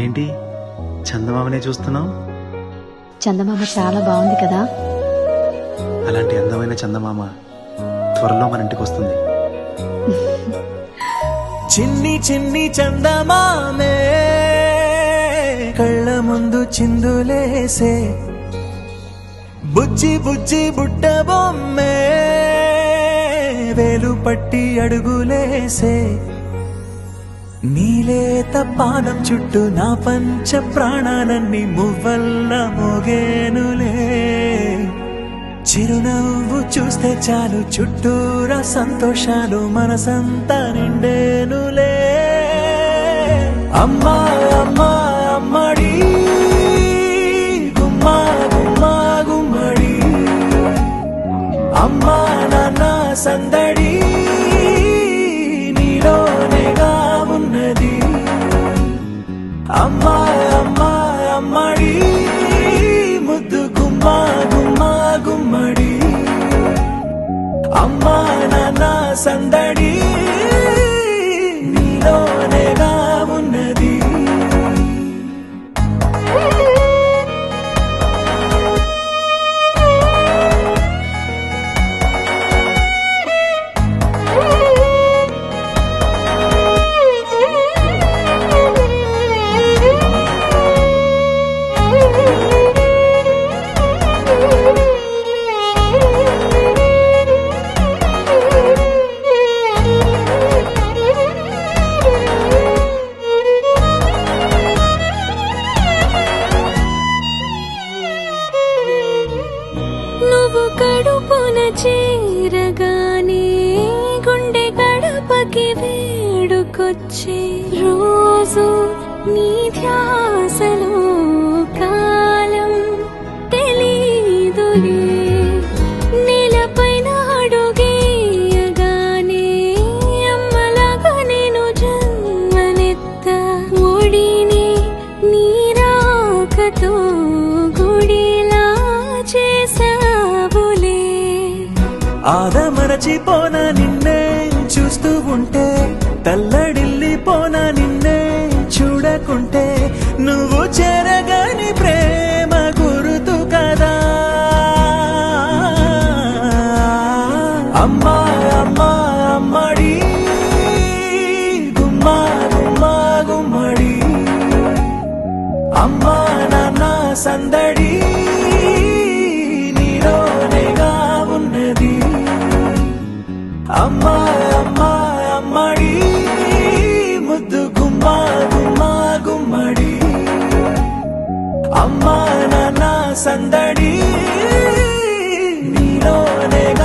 ఏంటి చందమామనే చూస్తున్నావు? చందమామ చాలా బాగుంది కదా. అలాంటి అందమైన చందమామ త్వరలో మన ఇంటికి వస్తుంది. చిన్ని చిన్ని చందమామే కళ్ళ ముందు చిందులేసే, బుజ్జి బుజ్జి బుట్ట బొమ్మే వేలు పట్టి అడుగులేసే, నీలేత పాదం చుట్టూ నా పంచ ప్రాణాలన్నీ మువ్వల్ల మోగేనులే, చిరునవ్వు చూస్తే చాలు చుట్టూరా సంతోషాలు మనసంతా నిండేనులే. అమ్మా అమ్మా అమ్మడి గుమ్మా గుమ్మా గుమ్మడి, అమ్మా నాన్న సందడి నీలోనేగా ఉన్నది. అమ్మా అమ్మా అమ్మడి ముద్దు గుమ్మా గుమ్మా గుమ్మడి, అమ్మా నాన్న సందడి నీలోనేగా ఉన్నది. నువ్వు కడుపున చేరగానే గుండె గడపకి వేడుకొచ్చే, రోజు నీ ధ్యాసలో కాలం తెలీదులే, నేలపైన అడుగేయగానే అమ్మలాగా నేను జన్మనెత్త, ఒడిని నీ రాకతో గుడిలా చేసావులే. ఆదమరచిపోన నిన్నే చూస్తూ ఉంటే, తల్లడిల్లిపోన నిన్నే చూడకుంటే, నువ్వు చెరగని ప్రేమ గుర్తు కదా. అమ్మా అమ్మా అమ్మడి గుమ్మా గుమ్మా గుమ్మడి, అమ్మా నాన్న సందడి నీలోనేగా ఉన్నది. అమ్మా అమ్మా అమ్మడి ముద్దు గుమ్మా గుమ్మా గుమ్మడి, అమ్మా నాన్న సందడి నీలోనేగా